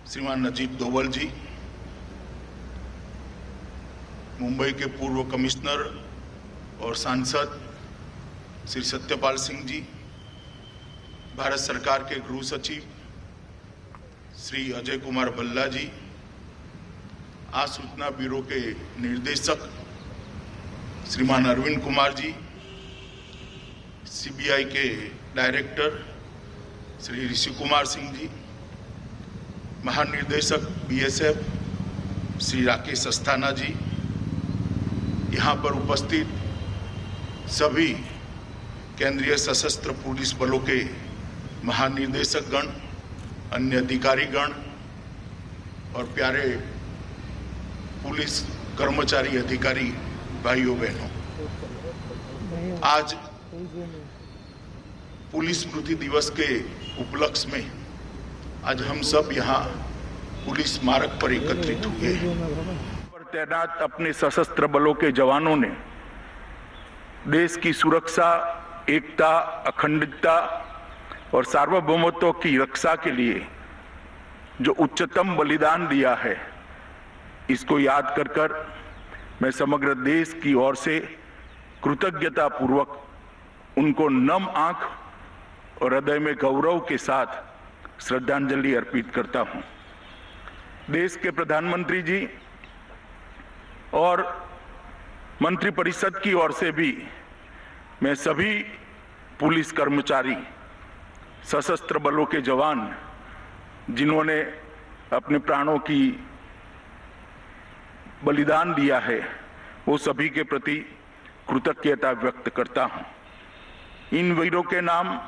श्रीमान अजीत डोवल जी, मुंबई के पूर्व कमिश्नर और सांसद श्री सत्यपाल सिंह जी, भारत सरकार के गृह सचिव श्री अजय कुमार भल्ला जी, सूचना ब्यूरो के निर्देशक श्रीमान अरविंद कुमार जी, सीबीआई के डायरेक्टर श्री ऋषि कुमार सिंह जी, महानिर्देशक बीएसएफ श्री राकेश अस्थाना जी, यहाँ पर उपस्थित सभी केंद्रीय सशस्त्र पुलिस बलों के महानिर्देशक गण, अन्य अधिकारी गण और प्यारे पुलिस कर्मचारी अधिकारी भाइयों बहनों, आज पुलिस स्मृति दिवस के उपलक्ष्य में आज हम सब यहाँ पुलिस स्मारक पर एकत्रित हुए हैं। तैनात अपने सशस्त्र बलों के जवानों ने देश की सुरक्षा, एकता, अखंडता और सार्वभौमत्व की रक्षा के लिए जो उच्चतम बलिदान दिया है, इसको याद कर मैं समग्र देश की ओर से कृतज्ञता पूर्वक उनको नम आंख और हृदय में गौरव के साथ श्रद्धांजलि अर्पित करता हूं। देश के प्रधानमंत्री जी और मंत्रिपरिषद की ओर से भी मैं सभी पुलिस कर्मचारी, सशस्त्र बलों के जवान जिन्होंने अपने प्राणों की बलिदान दिया है, वो सभी के प्रति कृतज्ञता व्यक्त करता हूं। इन वीरों के नाम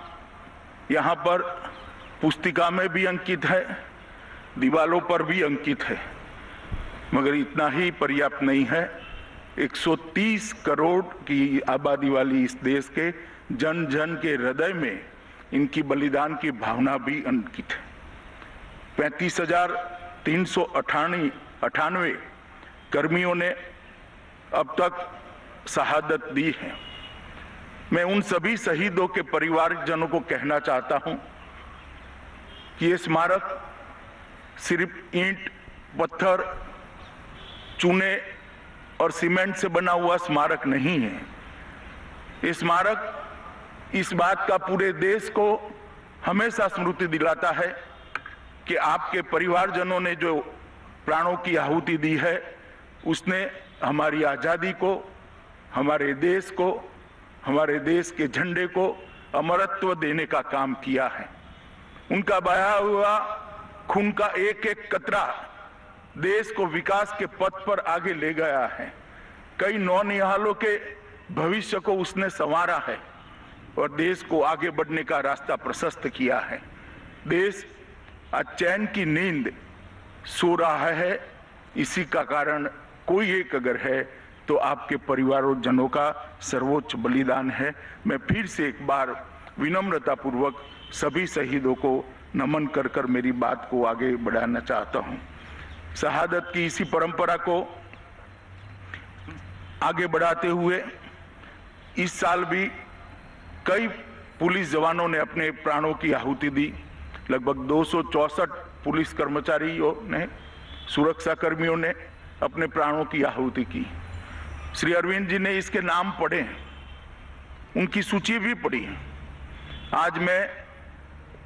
यहाँ पर पुस्तिका में भी अंकित है, दीवारों पर भी अंकित है, मगर इतना ही पर्याप्त नहीं है। 130 करोड़ की आबादी वाली इस देश के जन जन के हृदय में इनकी बलिदान की भावना भी अंकित है। 35,398 कर्मियों ने अब तक शहादत दी है। मैं उन सभी शहीदों के परिवारजनों को कहना चाहता हूं कि ये स्मारक सिर्फ ईंट, पत्थर, चूने और सीमेंट से बना हुआ स्मारक नहीं है। ये स्मारक इस बात का पूरे देश को हमेशा स्मृति दिलाता है कि आपके परिवारजनों ने जो प्राणों की आहुति दी है, उसने हमारी आजादी को, हमारे देश को, हमारे देश के झंडे को अमरत्व देने का काम किया है। उनका बहाया हुआ खून का एक एक कतरा देश को विकास के पथ पर आगे ले गया है। कई नौनिहालों के भविष्य को उसने संवारा है और देश को आगे बढ़ने का रास्ता प्रशस्त किया है। देश आज चैन की नींद सो रहा है। इसी का कारण कोई एक अगर है तो आपके परिवारजनों का सर्वोच्च बलिदान है। मैं फिर से एक बार विनम्रता पूर्वक सभी शहीदों को नमन कर मेरी बात को आगे बढ़ाना चाहता हूं। शहादत की इसी परंपरा को आगे बढ़ाते हुए इस साल भी कई पुलिस जवानों ने अपने प्राणों की आहुति दी। लगभग 264 पुलिस कर्मचारियों ने, सुरक्षा कर्मियों ने अपने प्राणों की आहुति की। श्री अरविंद जी ने इसके नाम पढ़े, उनकी सूची भी पढ़ी। आज मैं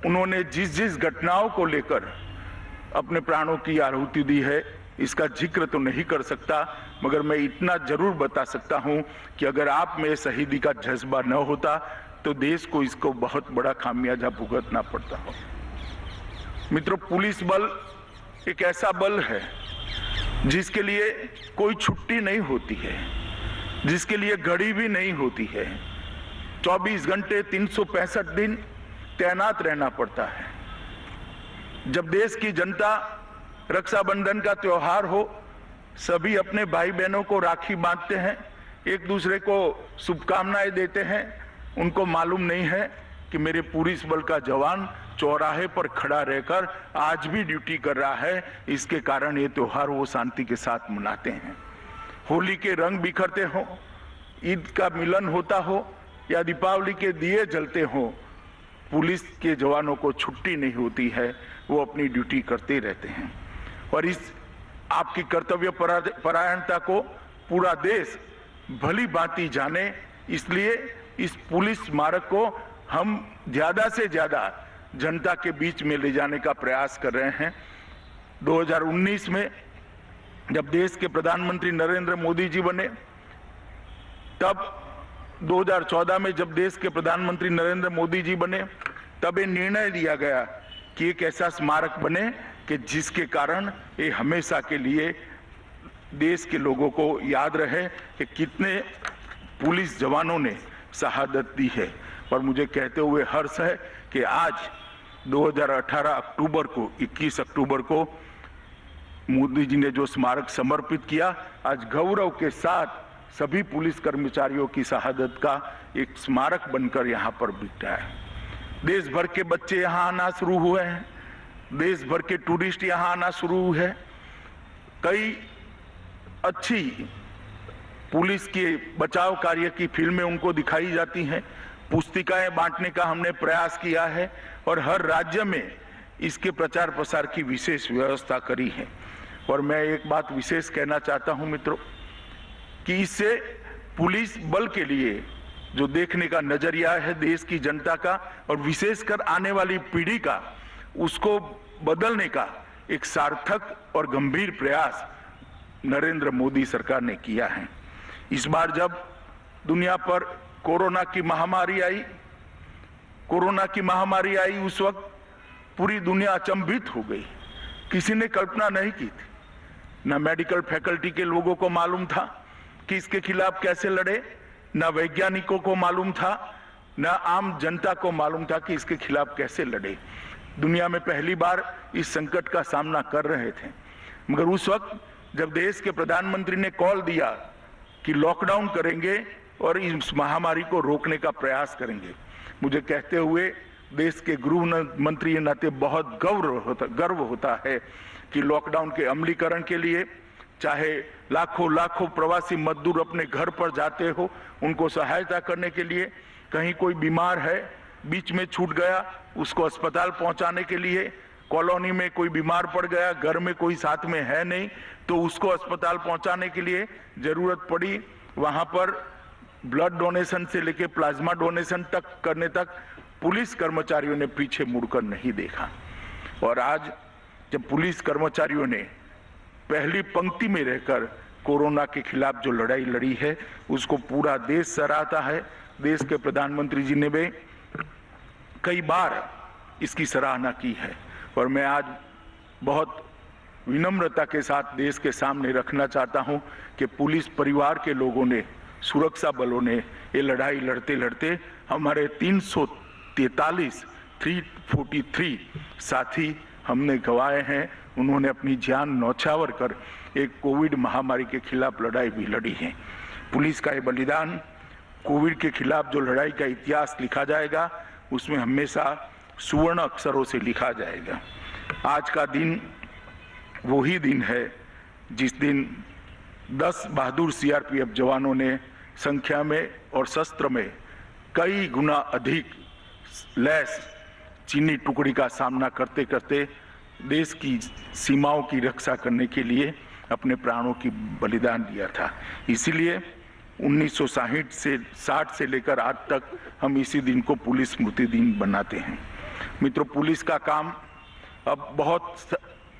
उन्होंने जिस जिस घटनाओं को लेकर अपने प्राणों की आहुति दी है, इसका जिक्र तो नहीं कर सकता, मगर मैं इतना जरूर बता सकता हूं कि अगर आप में शहीदी का जज्बा न होता तो देश को इसको बहुत बड़ा खामियाजा भुगतना पड़ता हो। मित्रों, पुलिस बल एक ऐसा बल है जिसके लिए कोई छुट्टी नहीं होती है, जिसके लिए घड़ी भी नहीं होती है। 24 घंटे 365 दिन तैनात रहना पड़ता है। जब देश की जनता रक्षाबंधन का त्योहार हो, सभी अपने भाई बहनों को राखी बांधते हैं, एक दूसरे को शुभकामनाएं देते हैं। उनको मालूम नहीं है कि मेरे पुलिस बल का जवान चौराहे पर खड़ा रहकर आज भी ड्यूटी कर रहा है। इसके कारण ये त्योहार वो शांति के साथ मनाते हैं। होली के रंग बिखरते हो, ईद का मिलन होता हो या दीपावली के दिए जलते हो, पुलिस के जवानों को छुट्टी नहीं होती है, वो अपनी ड्यूटी करते रहते हैं। और इस आपकी कर्तव्य परायणता को पूरा देश भली भांति जाने, इसलिए इस पुलिस स्मारक को हम ज्यादा से ज्यादा जनता के बीच में ले जाने का प्रयास कर रहे हैं। 2019 में जब देश के प्रधानमंत्री नरेंद्र मोदी जी बने, तब 2014 में जब देश के प्रधानमंत्री नरेंद्र मोदी जी बने, तब ये निर्णय लिया गया कि एक ऐसा स्मारक बने कि जिसके कारण ये हमेशा के लिए देश के लोगों को याद रहे कि कितने पुलिस जवानों ने शहादत दी है। और मुझे कहते हुए हर्ष है कि आज 2018 अक्टूबर को 21 अक्टूबर को मोदी जी ने जो स्मारक समर्पित किया, आज गौरव के साथ सभी पुलिस कर्मचारियों की शहादत का एक स्मारक बनकर यहाँ पर बिठा है। देश भर के बच्चे यहाँ आना शुरू हुए हैं, देश भर के टूरिस्ट यहाँ आना शुरू हुए हैं। कई अच्छी पुलिस के बचाव कार्य की फिल्में उनको दिखाई जाती हैं, पुस्तिकाएं बांटने का हमने प्रयास किया है और हर राज्य में इसके प्रचार प्रसार की विशेष व्यवस्था करी है। और मैं एक बात विशेष कहना चाहता हूं मित्रों कि इससे पुलिस बल के लिए जो देखने का नजरिया है देश की जनता का और विशेषकर आने वाली पीढ़ी का, उसको बदलने का एक सार्थक और गंभीर प्रयास नरेंद्र मोदी सरकार ने किया है। इस बार जब दुनिया पर कोरोना की महामारी आई, उस वक्त पूरी दुनिया अचंभित हो गई। किसी ने कल्पना नहीं की थी, न मेडिकल फैकल्टी के लोगों को मालूम था कि इसके खिलाफ कैसे लड़े, न वैज्ञानिकों को मालूम था, न आम जनता को मालूम था कि इसके खिलाफ कैसे लड़े। दुनिया में पहली बार इस संकट का सामना कर रहे थे, मगर उस वक्त जब देश के प्रधानमंत्री ने कॉल दिया कि लॉकडाउन करेंगे और इस महामारी को रोकने का प्रयास करेंगे, मुझे कहते हुए देश के गृह मंत्री के नाते बहुत गर्व होता है कि लॉकडाउन के अमलीकरण के लिए चाहे लाखों प्रवासी मजदूर अपने घर पर जाते हो, उनको सहायता करने के लिए, कहीं कोई बीमार है बीच में छूट गया उसको अस्पताल पहुंचाने के लिए, कॉलोनी में कोई बीमार पड़ गया, घर में कोई साथ में है नहीं तो उसको अस्पताल पहुंचाने के लिए जरूरत पड़ी, वहां पर ब्लड डोनेशन से लेकर प्लाज्मा डोनेशन तक करने तक पुलिस कर्मचारियों ने पीछे मुड़कर नहीं देखा। और आज जब पुलिस कर्मचारियों ने पहली पंक्ति में रहकर कोरोना के खिलाफ जो लड़ाई लड़ी है, उसको पूरा देश सराहता है। देश के प्रधानमंत्री जी ने भी कई बार इसकी सराहना की है और मैं आज बहुत विनम्रता के साथ देश के सामने रखना चाहता हूं कि पुलिस परिवार के लोगों ने, सुरक्षा बलों ने ये लड़ाई लड़ते लड़ते हमारे 343 साथी हमने गंवाए हैं। उन्होंने अपनी जान न्यौछावर कर एक कोविड महामारी के खिलाफ लड़ाई भी लड़ी है। पुलिस का ये बलिदान, कोविड के खिलाफ जो लड़ाई का इतिहास लिखा जाएगा, उसमें हमेशा सुवर्ण अक्षरों से लिखा जाएगा। आज का दिन वही दिन है जिस दिन 10 बहादुर सीआरपीएफ जवानों ने संख्या में और शस्त्र में कई गुना अधिक लैस चीनी टुकड़ी का सामना करते करते देश की सीमाओं की रक्षा करने के लिए अपने प्राणों की बलिदान दिया था। इसीलिए 1960 से लेकर आज तक हम इसी दिन को पुलिस स्मृति दिन बनाते हैं। मित्रों, पुलिस का काम अब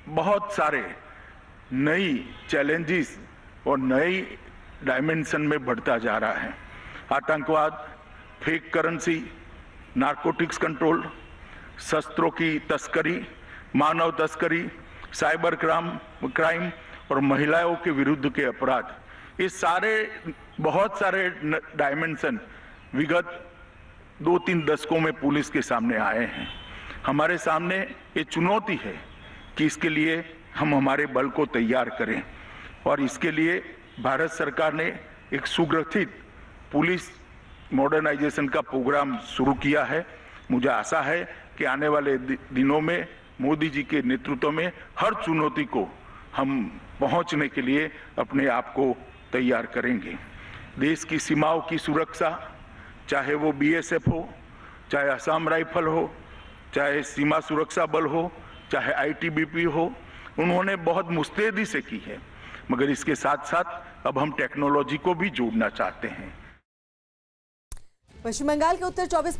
बहुत सारे नई चैलेंजेस और नई डायमेंशन में बढ़ता जा रहा है। आतंकवाद, फेक करेंसी, नारकोटिक्स कंट्रोल, शस्त्रों की तस्करी, मानव तस्करी, साइबर क्राइम और महिलाओं के विरुद्ध के अपराध, ये बहुत सारे डायमेंशन विगत 2-3 दशकों में पुलिस के सामने आए हैं। हमारे सामने ये चुनौती है कि इसके लिए हम हमारे बल को तैयार करें और इसके लिए भारत सरकार ने एक सुगठित पुलिस मॉडर्नाइजेशन का प्रोग्राम शुरू किया है। मुझे आशा है कि आने वाले दिनों में मोदी जी के नेतृत्व में हर चुनौती को हम पहुंचने के लिए अपने आप को तैयार करेंगे। देश की सीमाओं की सुरक्षा, चाहे वो बीएसएफ हो, चाहे असम राइफल हो, चाहे सीमा सुरक्षा बल हो, चाहे आईटीबीपी हो, उन्होंने बहुत मुस्तैदी से की है। मगर इसके साथ साथ अब हम टेक्नोलॉजी को भी जोड़ना चाहते हैं। पश्चिम बंगाल के उत्तर 24